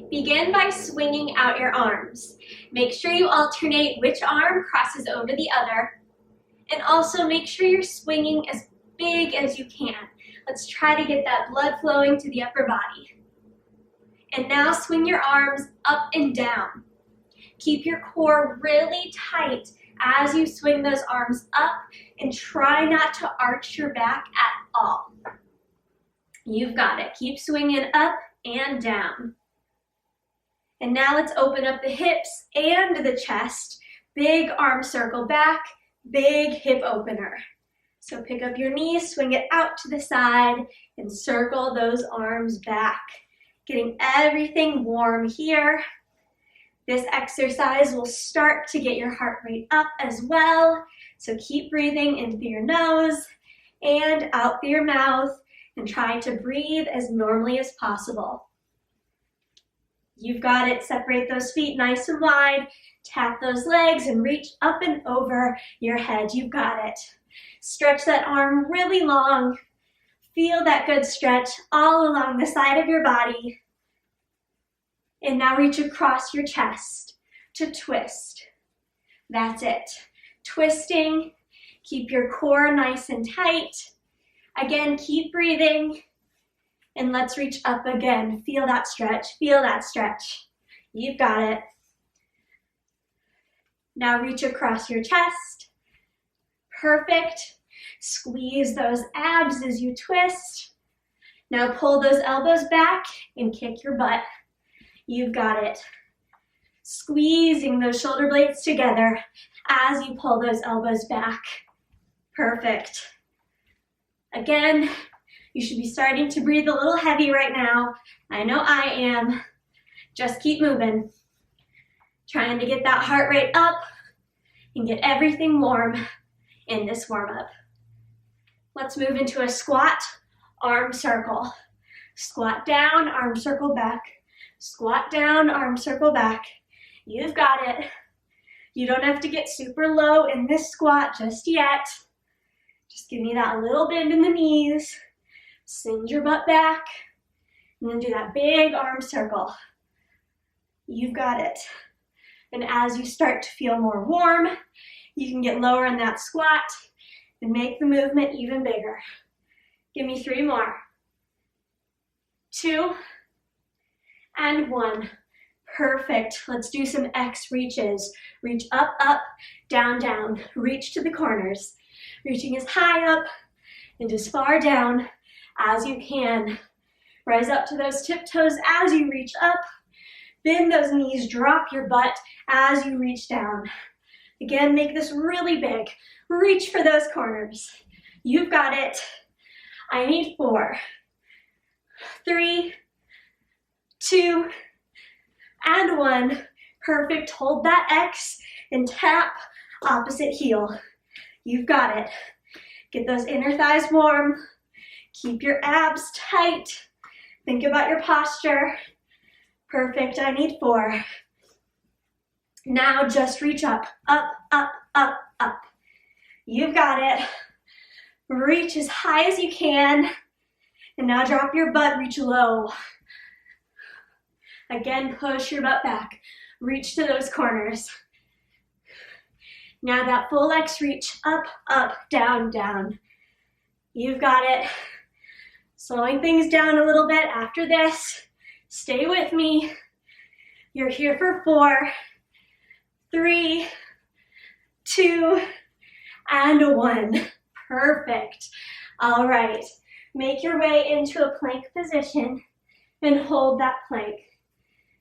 Begin by swinging out your arms. Make sure you alternate which arm crosses over the other. And also make sure you're swinging as big as you can. Let's try to get that blood flowing to the upper body. And now swing your arms up and down. Keep your core really tight as you swing those arms up and try not to arch your back at all. You've got it. Keep swinging up and down. And now let's open up the hips and the chest. Big arm circle back, big hip opener. So pick up your knees, swing it out to the side, and circle those arms back. Getting everything warm here. This exercise will start to get your heart rate up as well. So keep breathing in through your nose and out through your mouth, and try to breathe as normally as possible. You've got it. Separate those feet nice and wide. Tap those legs and reach up and over your head. You've got it. Stretch that arm really long. Feel that good stretch all along the side of your body. And now reach across your chest to twist. That's it. Twisting. Keep your core nice and tight. Again, keep breathing. And let's reach up again. Feel that stretch. Feel that stretch. You've got it. Now reach across your chest. Perfect. Squeeze those abs as you twist. Now pull those elbows back and kick your butt. You've got it. Squeezing those shoulder blades together as you pull those elbows back. Perfect. Again, you should be starting to breathe a little heavy right now. I know I am. Just keep moving. Trying to get that heart rate up and get everything warm in this warm-up. Let's move into a squat, arm circle. Squat down, arm circle back. Squat down, arm circle back. You've got it. You don't have to get super low in this squat just yet. Just give me that little bend in the knees. Send your butt back. And then do that big arm circle. You've got it. And as you start to feel more warm, you can get lower in that squat and make the movement even bigger. Give me 3 more. 2 and 1. Perfect. Let's do some X reaches. Reach up, up, down, down. Reach to the corners. Reaching as high up and as far down as you can. Rise up to those tiptoes as you reach up. Bend those knees, drop your butt as you reach down. Again, make this really big. Reach for those corners. You've got it. I need 4, 3, 2, and 1. Perfect. Hold that X and tap opposite heel. You've got it. Get those inner thighs warm. Keep your abs tight. Think about your posture. Perfect. I need 4. Now just reach up, up, up, up, up. You've got it. Reach as high as you can. And now drop your butt, reach low. Again, push your butt back. Reach to those corners. Now that full X reach, up, up, down, down. You've got it. Slowing things down a little bit after this. Stay with me. You're here for 4, 3, 2, and 1. Perfect. All right. Make your way into a plank position and hold that plank.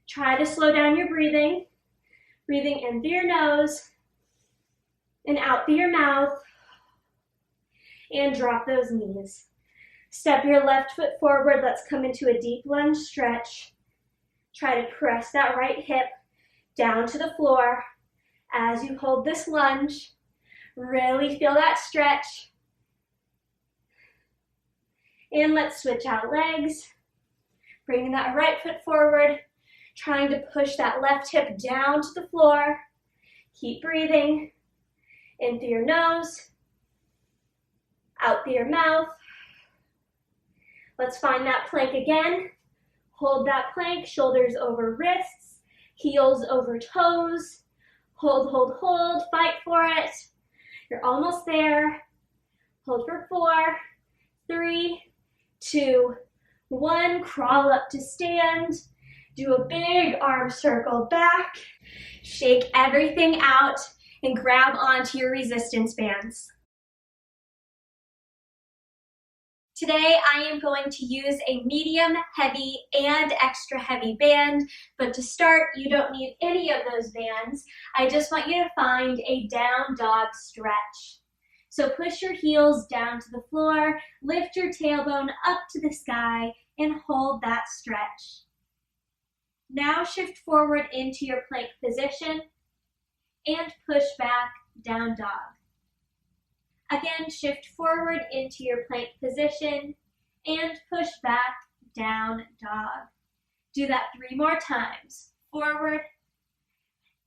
Try to slow down your breathing. Breathing in through your nose and out through your mouth. And drop those knees. Step your left foot forward. Let's come into a deep lunge stretch. Try to press that right hip down to the floor as you hold this lunge. Really feel that stretch. And let's switch out legs. Bringing that right foot forward. Trying to push that left hip down to the floor. Keep breathing. In through your nose. Out through your mouth. Let's find that plank again. Hold that plank, shoulders over wrists, heels over toes. Hold, hold, hold, fight for it. You're almost there. Hold for 4, 3, 2, 1. Crawl up to stand. Do a big arm circle back. Shake everything out and grab onto your resistance bands. Today I am going to use a medium, heavy, and extra heavy band, but to start you don't need any of those bands. I just want you to find a down dog stretch. So push your heels down to the floor, lift your tailbone up to the sky, and hold that stretch. Now shift forward into your plank position and push back, down dog. Again, shift forward into your plank position and push back, down dog. Do that 3 more times. Forward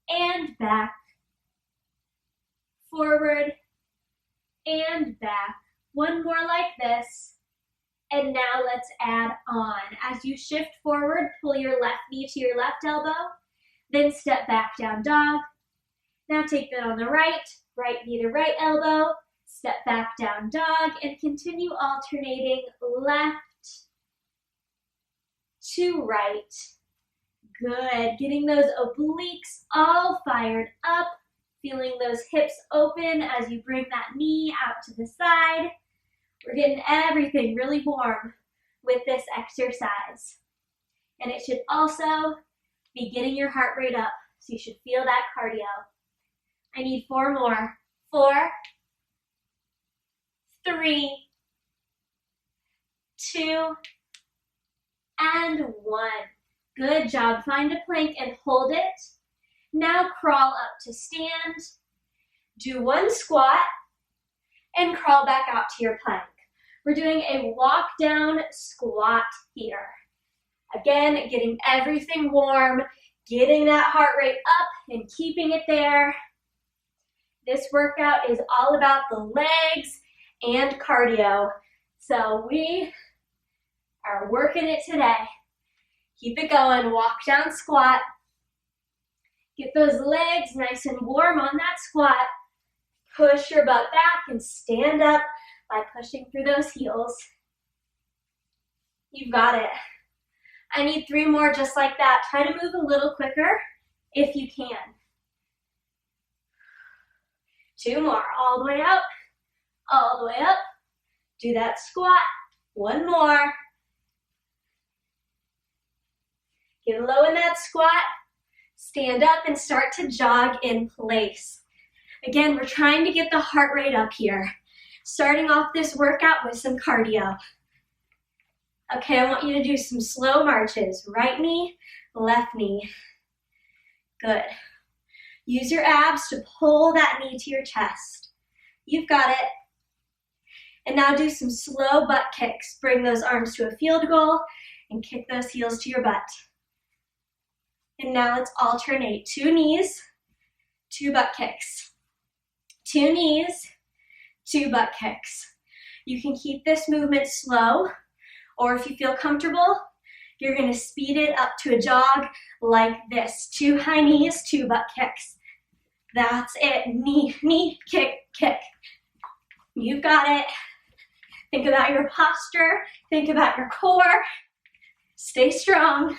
and back. Forward and back. 1 more like this. And now let's add on. As you shift forward, pull your left knee to your left elbow, then step back, down dog. Now take that on the right knee to right elbow, step back, down dog, and continue alternating left to right. Good, getting those obliques all fired up, feeling those hips open as you bring that knee out to the side. We're getting everything really warm with this exercise. And it should also be getting your heart rate up, so you should feel that cardio. I need 4 more. 4, 3, 2, and 1. Good job. Find a plank and hold it. Now crawl up to stand. Do 1 squat and crawl back out to your plank. We're doing a walk down squat here. Again, getting everything warm, getting that heart rate up and keeping it there. This workout is all about the legs and cardio. So we are working it today. Keep it going, walk down squat. Get those legs nice and warm on that squat. Push your butt back and stand up by pushing through those heels. You've got it. I need 3 more just like that. Try to move a little quicker if you can. 2 more, all the way out, all the way up. Do that squat. 1 more. Get low in that squat. Stand up and start to jog in place. Again, we're trying to get the heart rate up here. Starting off this workout with some cardio. Okay, I want you to do some slow marches. Right knee, left knee. Good. Use your abs to pull that knee to your chest. You've got it. And now do some slow butt kicks. Bring those arms to a field goal and kick those heels to your butt. And now let's alternate 2 knees, 2 butt kicks. 2 knees, 2 butt kicks. You can keep this movement slow, or if you feel comfortable, you're going to speed it up to a jog like this. 2 high knees, 2 butt kicks. That's it. Knee, knee, kick, kick. You've got it. Think about your posture. Think about your core. Stay strong.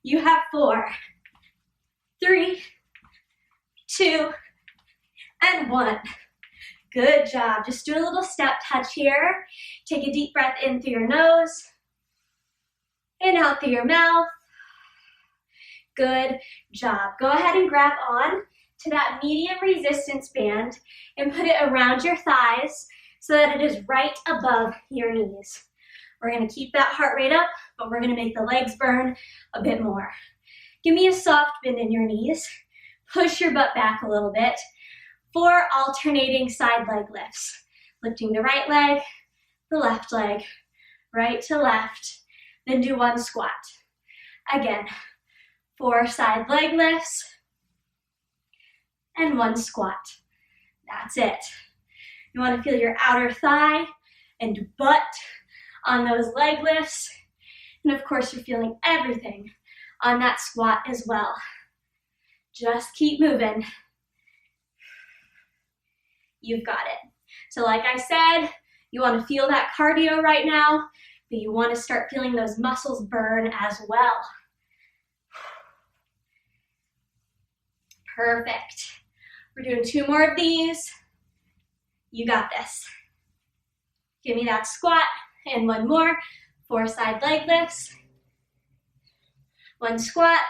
You have 4, 3, 2, and 1. Good job. Just do a little step touch here. Take a deep breath in through your nose and out through your mouth. Good job. Go ahead and grab on to that medium resistance band and put it around your thighs so that it is right above your knees. We're going to keep that heart rate up, but we're going to make the legs burn a bit more. Give me a soft bend in your knees. Push your butt back a little bit. 4 alternating side leg lifts. Lifting the right leg, the left leg, right to left. Then do 1 squat. Again, 4 side leg lifts and 1 squat. That's it. You want to feel your outer thigh and butt on those leg lifts. And of course, you're feeling everything on that squat as well. Just keep moving. You've got it. So like I said, you want to feel that cardio right now, but you want to start feeling those muscles burn as well. Perfect. We're doing 2 more of these. You got this. Give me that squat and 1 more. 4 side leg lifts. 1 squat.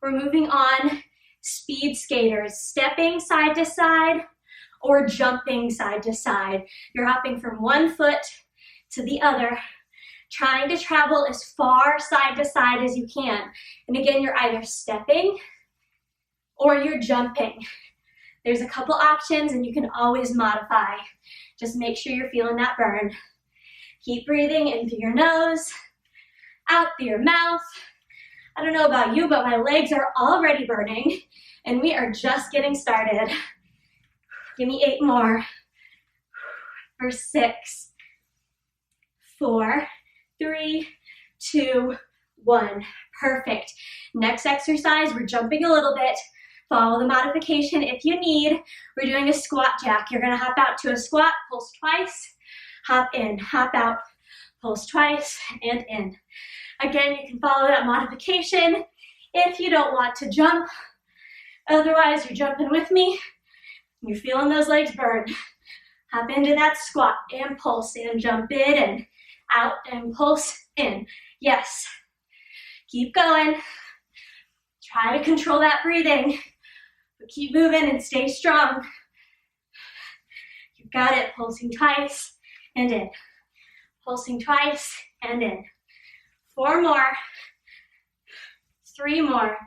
We're moving on. Speed skaters, stepping side to side or jumping side to side. You're hopping from one foot to the other, trying to travel as far side to side as you can. And again, you're either stepping or you're jumping. There's a couple options and you can always modify. Just make sure you're feeling that burn. Keep breathing in through your nose, out through your mouth. I don't know about you, but my legs are already burning and we are just getting started. Give me 8 more. For 6, 4, 3, 2, 1. Perfect. Next exercise, we're jumping a little bit. Follow the modification if you need. We're doing a squat jack. You're gonna hop out to a squat, pulse twice, hop in, hop out, pulse twice, and in. Again, you can follow that modification if you don't want to jump. Otherwise, you're jumping with me. You're feeling those legs burn. Hop into that squat and pulse and jump in and out and pulse in. Yes. Keep going. Try to control that breathing, but keep moving and stay strong. You've got it. Pulsing twice and in. Pulsing twice and in. 4 more. 3 more.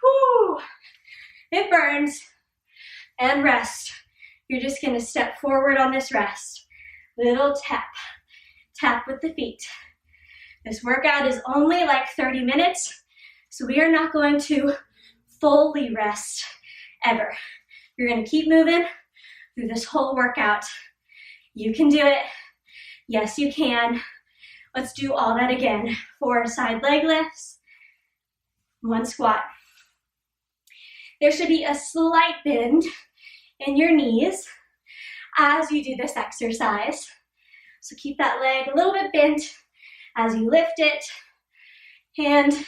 Whoo! It burns. And rest. You're just gonna step forward on this rest. Little tap. Tap with the feet. This workout is only like 30 minutes, so we are not going to fully rest ever. You're gonna keep moving through this whole workout. You can do it. Yes, you can. Let's do all that again. 4 side leg lifts, 1 squat. There should be a slight bend in your knees as you do this exercise. So keep that leg a little bit bent as you lift it. And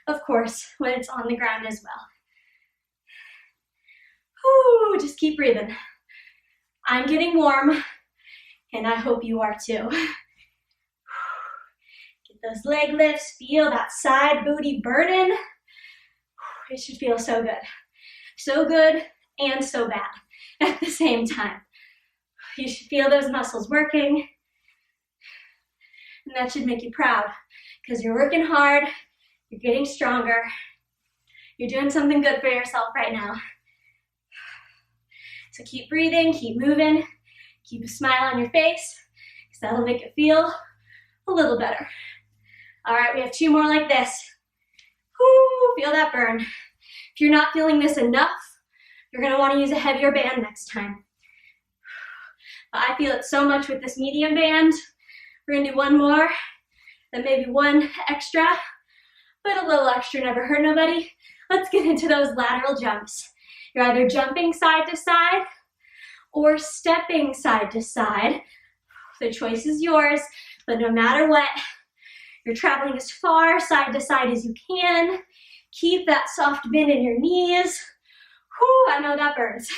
of course, when it's on the ground as well. Whew, just keep breathing. I'm getting warm, and I hope you are too. Get those leg lifts, feel that side booty burning. It should feel so good. So good and so bad at the same time. You should feel those muscles working, and that should make you proud because you're working hard, you're getting stronger, you're doing something good for yourself right now. So keep breathing, keep moving, keep a smile on your face because that'll make it feel a little better. All right, we have 2 more like this. Whoo, feel that burn. If you're not feeling this enough, you're gonna wanna use a heavier band next time. I feel it so much with this medium band. We're gonna do 1 more, then maybe 1 extra, but a little extra never hurt nobody. Let's get into those lateral jumps. You're either jumping side to side or stepping side to side. The choice is yours, but no matter what, you're traveling as far side to side as you can. Keep that soft bend in your knees. Whew, I know that burns.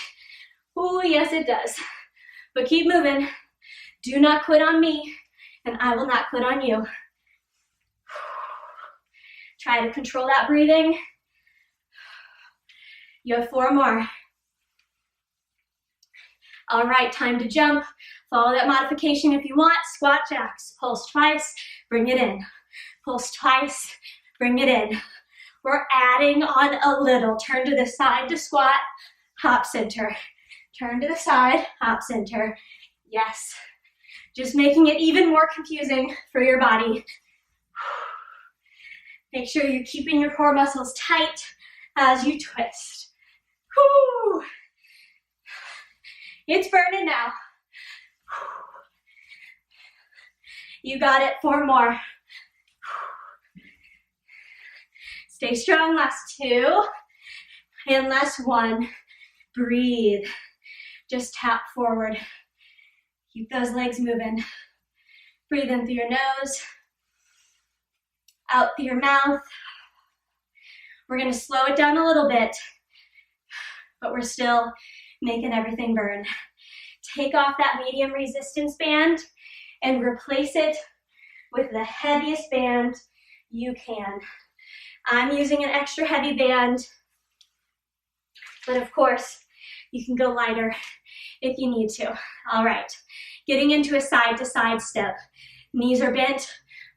Ooh, yes it does. But keep moving. Do not quit on me, and I will not quit on you. Try to control that breathing. You have 4 more. All right, time to jump. Follow that modification if you want. Squat jacks. Pulse twice, bring it in. Pulse twice, bring it in. We're adding on a little. Turn to the side to squat, hop center. Turn to the side, hop center. Yes. Just making it even more confusing for your body. Make sure you're keeping your core muscles tight as you twist. Whew. It's burning now. You got it. 4 more. Stay strong, last 2. And last 1. Breathe. Just tap forward. Keep those legs moving. Breathe in through your nose, out through your mouth. We're gonna slow it down a little bit, but we're still making everything burn. Take off that medium resistance band and replace it with the heaviest band you can. I'm using an extra heavy band, but of course, you can go lighter if you need to. All right, getting into a side-to-side step. Knees are bent,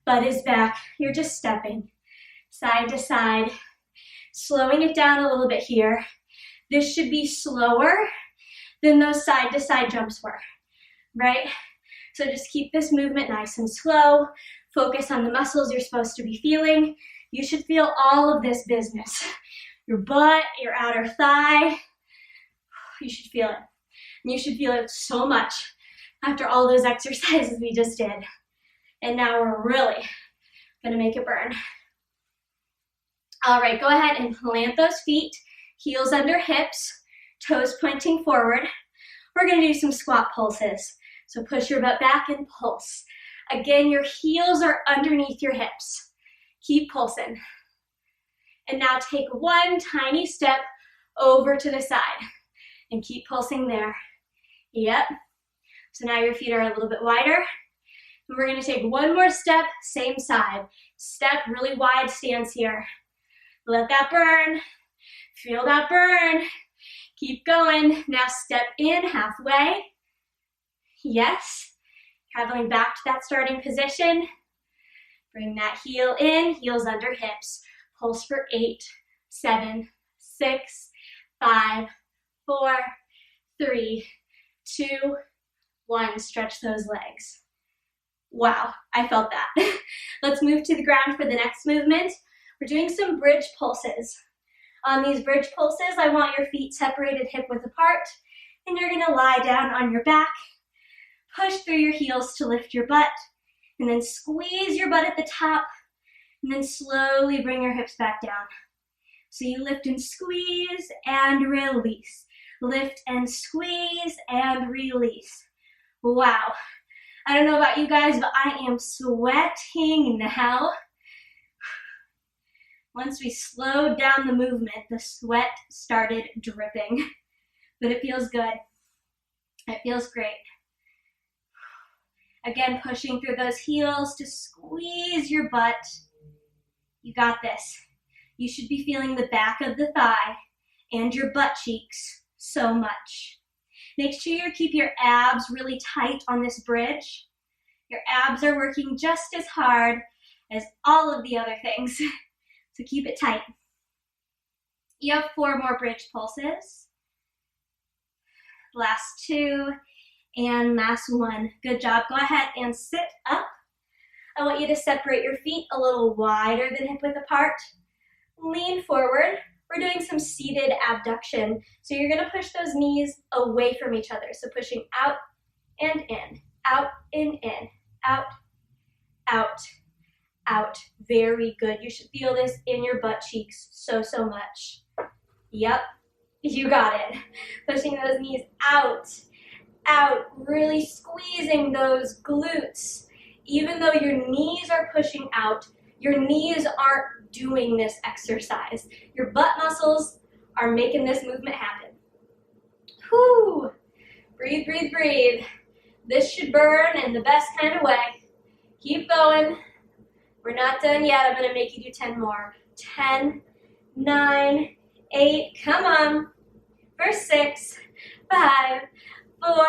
butt is back. You're just stepping side to side, slowing it down a little bit here. This should be slower than those side-to-side jumps were, right? So just keep this movement nice and slow. Focus on the muscles you're supposed to be feeling. You should feel all of this business. Your butt, your outer thigh. You should feel it. And you should feel it so much after all those exercises we just did. And now we're really gonna make it burn. All right, go ahead and plant those feet, heels under hips, toes pointing forward. We're gonna do some squat pulses. So push your butt back and pulse. Again, your heels are underneath your hips. Keep pulsing. And now take one tiny step over to the side and keep pulsing there. Yep. So now your feet are a little bit wider. And we're gonna take one more step, same side. Step, really wide stance here. Let that burn. Feel that burn. Keep going. Now step in halfway. Yes. Traveling back to that starting position. Bring that heel in, heels under hips. Pulse for 8, 7, 6, 5, 4, 3, 2, 1. Stretch those legs. Wow, I felt that. Let's move to the ground for the next movement. We're doing some bridge pulses. On these bridge pulses, I want your feet separated hip width apart, and you're gonna lie down on your back, push through your heels to lift your butt, and then squeeze your butt at the top, and then slowly bring your hips back down. So you lift and squeeze and release. Lift and squeeze and release. Wow. I don't know about you guys, but I am sweating now. Once we slowed down the movement, the sweat started dripping. But it feels good. It feels great. Again, pushing through those heels to squeeze your butt. You got this. You should be feeling the back of the thigh and your butt cheeks so much. Make sure you keep your abs really tight on this bridge. Your abs are working just as hard as all of the other things, so keep it tight. You have 4 more bridge pulses. Last 2 and last 1. Good job. Go ahead and sit up. I want you to separate your feet a little wider than hip width apart. Lean forward. We're doing some seated abduction. So you're gonna push those knees away from each other. So pushing out and in, out and in, out, out, out. Very good. You should feel this in your butt cheeks so much. Yep, you got it. Pushing those knees out, out, really squeezing those glutes. Even though your knees are pushing out, your knees aren't doing this exercise. Your butt muscles are making this movement happen. Whew. Breathe, breathe, breathe. This should burn in the best kind of way. Keep going. We're not done yet. I'm gonna make you do 10 more. 10, 9, 8, come on. For 6, 5, 4,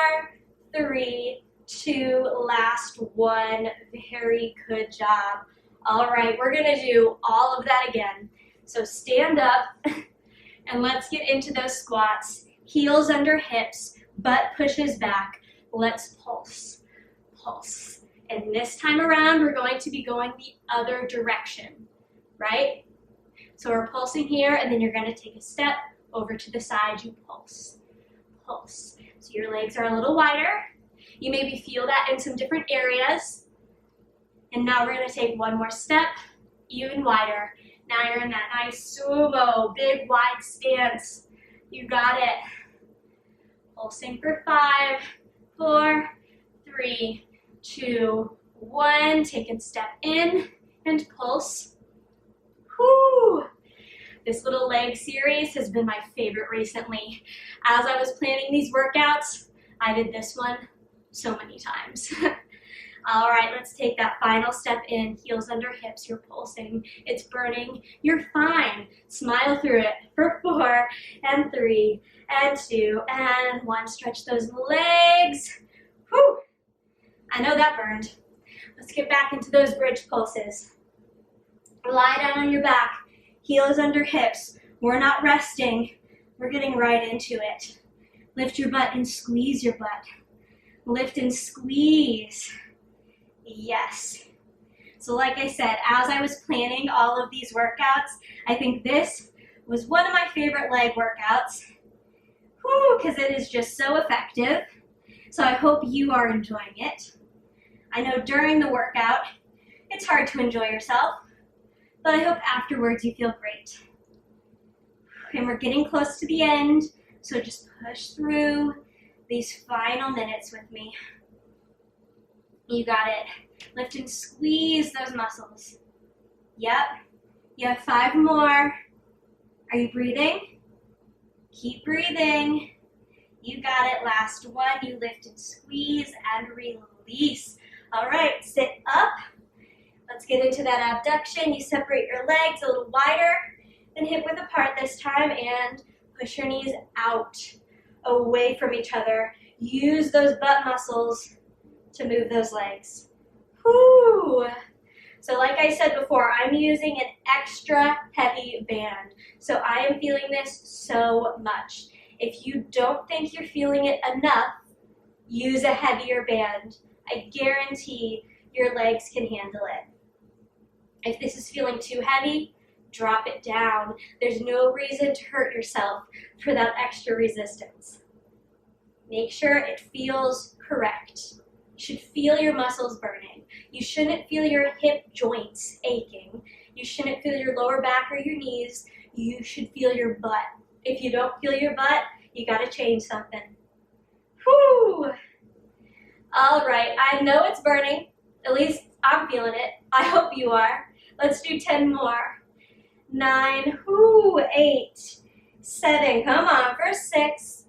3, 2, last 1. Very good job. All right, we're gonna do all of that again. So stand up and let's get into those squats. Heels under hips, butt pushes back. Let's pulse, pulse. And this time around, we're going to be going the other direction, right? So we're pulsing here, and then you're gonna take a step over to the side, you pulse, pulse. So your legs are a little wider. You maybe feel that in some different areas. And now we're gonna take one more step, even wider. Now you're in that nice sumo, big wide stance. You got it. Pulsing for 5, 4, 3, 2, 1. Take a step in and pulse. Whoo! This little leg series has been my favorite recently. As I was planning these workouts, I did this one so many times. All right, let's take that final step in. Heels under hips, you're pulsing. It's burning, you're fine. Smile through it for 4 and 3 and 2 and 1. Stretch those legs. Whew. I know that burned. Let's get back into those bridge pulses. Lie down on your back, heels under hips. We're not resting. We're getting right into it. Lift your butt and squeeze your butt. Lift and squeeze. Yes. So like I said, as I was planning all of these workouts, I think this was one of my favorite leg workouts. Whew, because it is just so effective. So I hope you are enjoying it. I know during the workout, it's hard to enjoy yourself, but I hope afterwards you feel great. And we're getting close to the end, so just push through these final minutes with me. You got it. Lift and squeeze those muscles. Yep. You have 5 more. Are you breathing? Keep breathing. You got it. Last one. You lift and squeeze and release. All right, sit up. Let's get into that abduction. You separate your legs a little wider and hip width apart this time, and push your knees out, away from each other. Use those butt muscles to move those legs. Whoo! So like I said before, I'm using an extra heavy band. So I am feeling this so much. If you don't think you're feeling it enough, use a heavier band. I guarantee your legs can handle it. If this is feeling too heavy, drop it down. There's no reason to hurt yourself for that extra resistance. Make sure it feels correct. You should feel your muscles burning. You shouldn't feel your hip joints aching. You shouldn't feel your lower back or your knees. You should feel your butt. If you don't feel your butt, you gotta change something. Whoo! All right, I know it's burning. At least I'm feeling it. I hope you are. Let's do 10 more. 9, 8, 7, come on, for 6.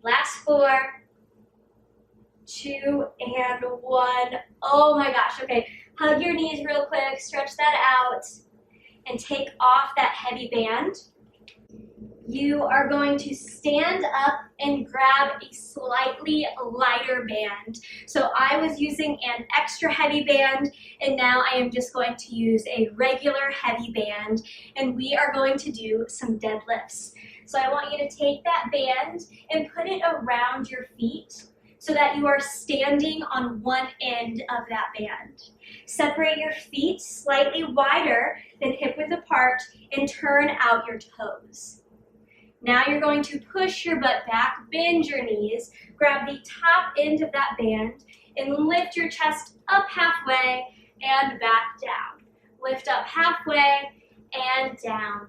Last 4, 2, and 1. Oh my gosh, okay. Hug your knees real quick, stretch that out, and take off that heavy band. You are going to stand up and grab a slightly lighter band. So I was using an extra heavy band, and now I am just going to use a regular heavy band, and we are going to do some deadlifts. So I want you to take that band and put it around your feet so that you are standing on one end of that band. Separate your feet slightly wider than hip width apart and turn out your toes. Now you're going to push your butt back, bend your knees, grab the top end of that band, and lift your chest up halfway and back down. Lift up halfway and down.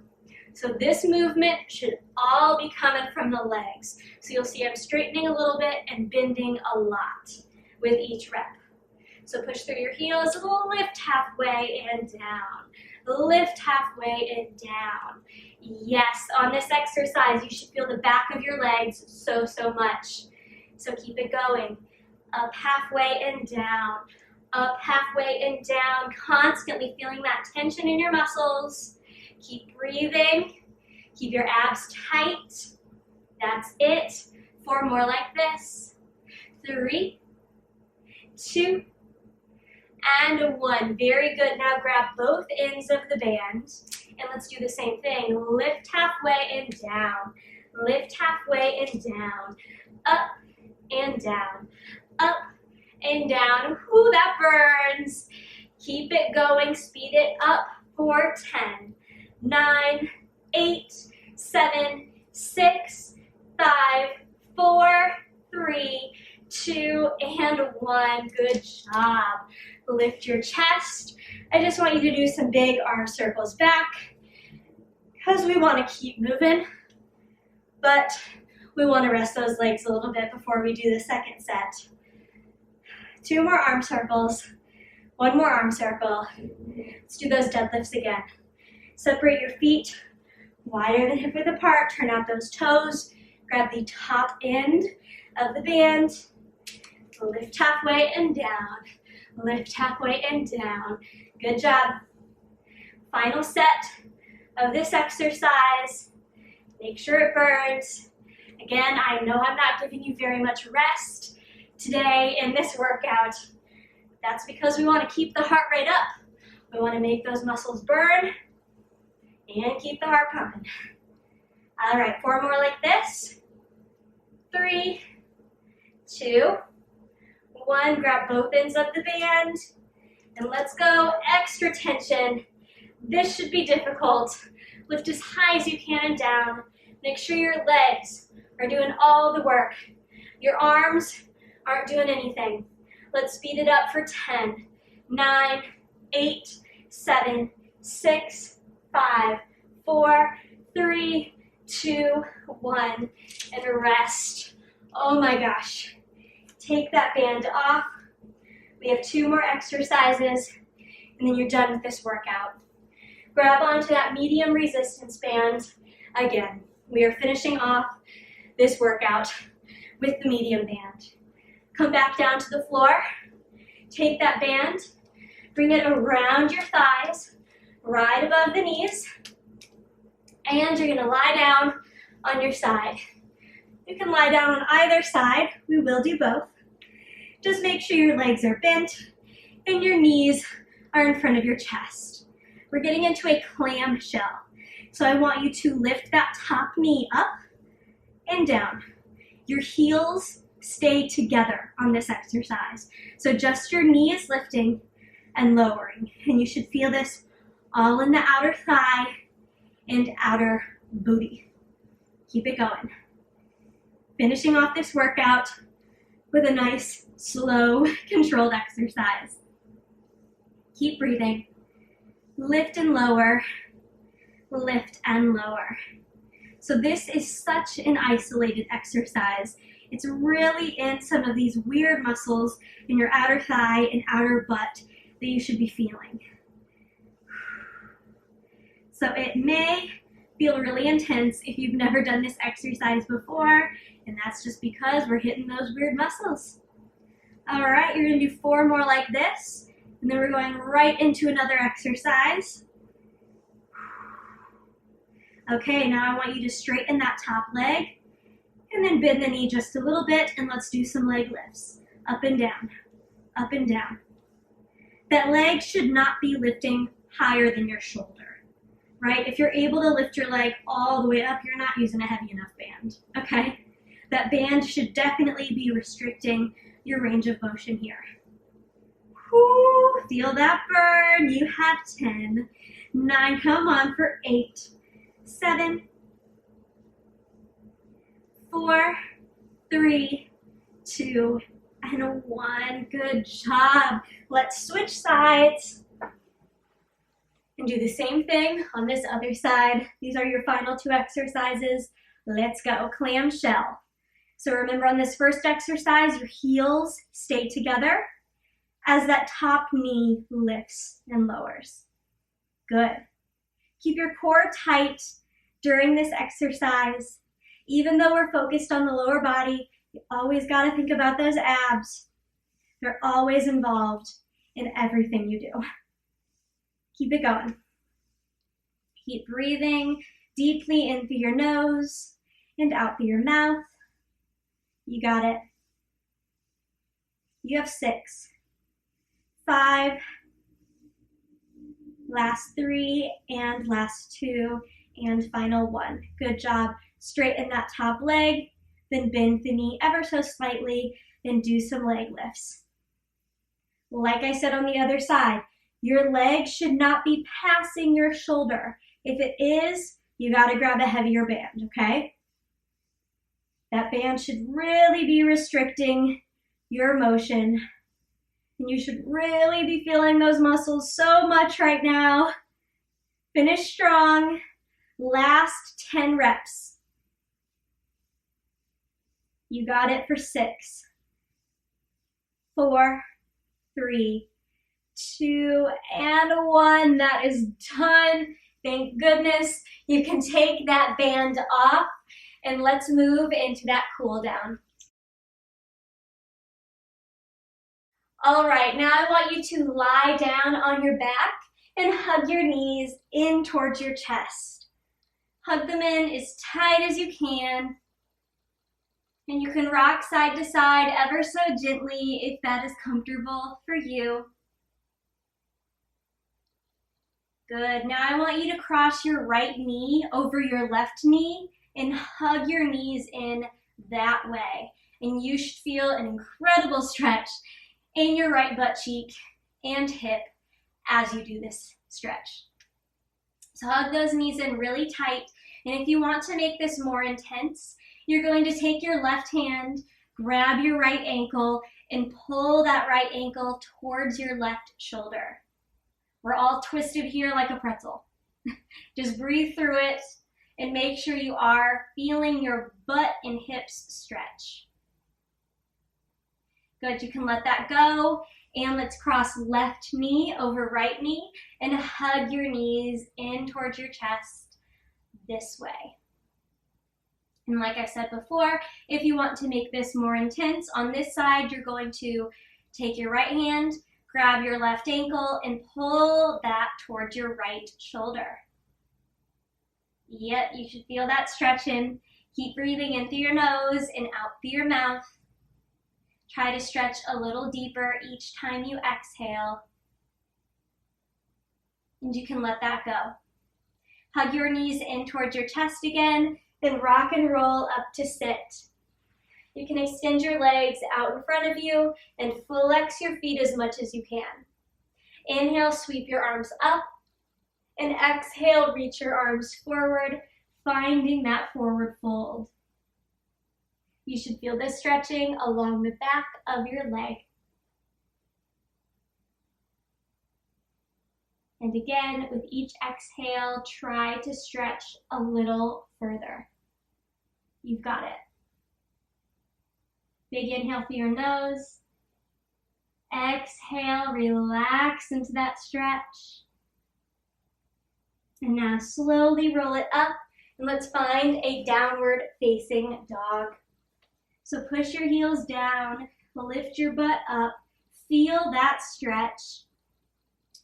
So this movement should all be coming from the legs. So you'll see I'm straightening a little bit and bending a lot with each rep. So push through your heels, lift halfway and down. Lift halfway and down. Yes, on this exercise, you should feel the back of your legs so much. So keep it going. Up halfway and down. Up halfway and down. Constantly feeling that tension in your muscles. Keep breathing. Keep your abs tight. That's it. 4 more like this. 3, 2, and 1. Very good. Now grab both ends of the band and let's do the same thing. Lift halfway and down. Lift halfway and down. Up and down. Up and down. Ooh, that burns. Keep it going. Speed it up for 10, 9, 8, 7, 6, 5, 4, 3, 2, and 1. Good job. Lift your chest I just want you to do some big arm circles back because we want to keep moving, but we want to rest those legs a little bit before we do the second set. 2 more arm circles, 1 more arm circle. Let's do those deadlifts again. Separate your feet wider than hip width apart, turn out those toes, grab the top end of the band, lift halfway and down, lift halfway and down. Good job. Final set of this exercise. Make sure it burns. Again, I know I'm not giving you very much rest today in this workout. That's because we want to keep the heart rate up. We want to make those muscles burn and keep the heart pumping. All right, 4 more like this. 3, 2, 1. Grab both ends of the band. And let's go. Extra tension. This should be difficult. Lift as high as you can and down. Make sure your legs are doing all the work. Your arms aren't doing anything. Let's speed it up for 10, 9, 8, 7, 6, 5, 4, 3, 2, 1, and rest. Oh my gosh. Take that band off. We have 2 more exercises, and then you're done with this workout. Grab onto that medium resistance band. Again, we are finishing off this workout with the medium band. Come back down to the floor. Take that band, bring it around your thighs, right above the knees, and you're gonna lie down on your side. You can lie down on either side. We will do both. Just make sure your legs are bent and your knees are in front of your chest. We're getting into a clamshell. So I want you to lift that top knee up and down. Your heels stay together on this exercise. So just your knees lifting and lowering. And you should feel this all in the outer thigh and outer booty. Keep it going. Finishing off this workout with a nice, slow, controlled exercise. Keep breathing. Lift and lower. Lift and lower. So this is such an isolated exercise. It's really in some of these weird muscles in your outer thigh and outer butt that you should be feeling. So it may feel really intense if you've never done this exercise before, and that's just because we're hitting those weird muscles. All right, you're gonna do 4 more like this, and then we're going right into another exercise. Okay, now I want you to straighten that top leg, and then bend the knee just a little bit, and let's do some leg lifts. Up and down, up and down. That leg should not be lifting higher than your shoulder, right? If you're able to lift your leg all the way up, you're not using a heavy enough band, okay? That band should definitely be restricting your range of motion here. Whew, feel that burn. You have 10, 9, come on for 8, 7, 4, 3, 2, and 1. Good job. Let's switch sides and do the same thing on this other side. These are your final 2 exercises. Let's go. Clamshell. So remember, on this first exercise, your heels stay together as that top knee lifts and lowers. Good. Keep your core tight during this exercise. Even though we're focused on the lower body, you always got to think about those abs. They're always involved in everything you do. Keep it going. Keep breathing deeply in through your nose and out through your mouth. You got it. You have 6, 5, last 3, and last 2, and final 1. Good job. Straighten that top leg, then bend the knee ever so slightly, then do some leg lifts. Like I said on the other side, your leg should not be passing your shoulder. If it is, you gotta grab a heavier band, okay? That band should really be restricting your motion And you should really be feeling those muscles so much right now. Finish strong. Last 10 reps. You got it for 6, 4, 3, 2, and 1. That is done. Thank goodness. You can take that band off and let's move into that cool down. All right, now I want you to lie down on your back and hug your knees in towards your chest. Hug them in as tight as you can. And you can rock side to side ever so gently if that is comfortable for you. Good. Now I want you to cross your right knee over your left knee and hug your knees in that way. And you should feel an incredible stretch in your right butt cheek and hip as you do this stretch. So hug those knees in really tight. And if you want to make this more intense, you're going to take your left hand, grab your right ankle, and pull that right ankle towards your left shoulder. We're all twisted here like a pretzel. Just breathe through it and make sure you are feeling your butt and hips stretch. Good, you can let that go. And let's cross left knee over right knee and hug your knees in towards your chest this way. And like I said before, if you want to make this more intense, on this side, you're going to take your right hand, grab your left ankle, and pull that towards your right shoulder. Yep, you should feel that stretching. Keep breathing in through your nose and out through your mouth. Try to stretch a little deeper each time you exhale. And you can let that go. Hug your knees in towards your chest again, then rock and roll up to sit. You can extend your legs out in front of you and flex your feet as much as you can. Inhale, sweep your arms up, and exhale, reach your arms forward, finding that forward fold. You should feel this stretching along the back of your leg. And again, with each exhale, try to stretch a little further. You've got it. Big inhale through your nose. Exhale, relax into that stretch. And now slowly roll it up, and let's find a downward facing dog. So push your heels down, lift your butt up, feel that stretch.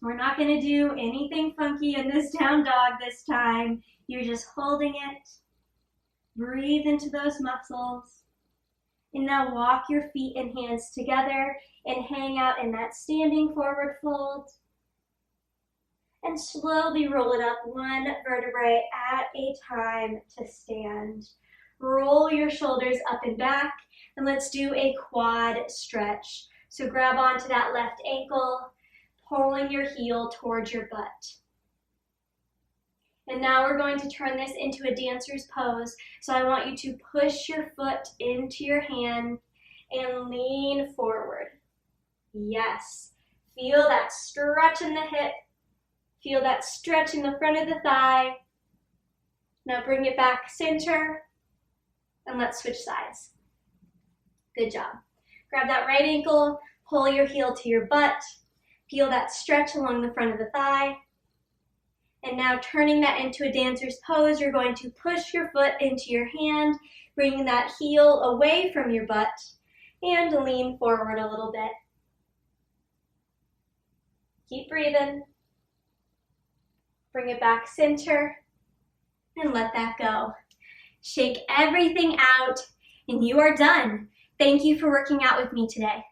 We're not going to do anything funky in this down dog this time. You're just holding it. Breathe into those muscles. And now walk your feet and hands together and hang out in that standing forward fold. And slowly roll it up one vertebrae at a time to stand. Roll your shoulders up and back, and let's do a quad stretch. So grab onto that left ankle, pulling your heel towards your butt. And now we're going to turn this into a dancer's pose. So I want you to push your foot into your hand and lean forward. Yes. Feel that stretch in the hip. Feel that stretch in the front of the thigh. Now bring it back center. And let's switch sides. Good job. Grab that right ankle, pull your heel to your butt. Feel that stretch along the front of the thigh. And now turning that into a dancer's pose, you're going to push your foot into your hand, bringing that heel away from your butt, and lean forward a little bit. Keep breathing. Bring it back center, and let that go. Shake everything out, and you are done. Thank you for working out with me today.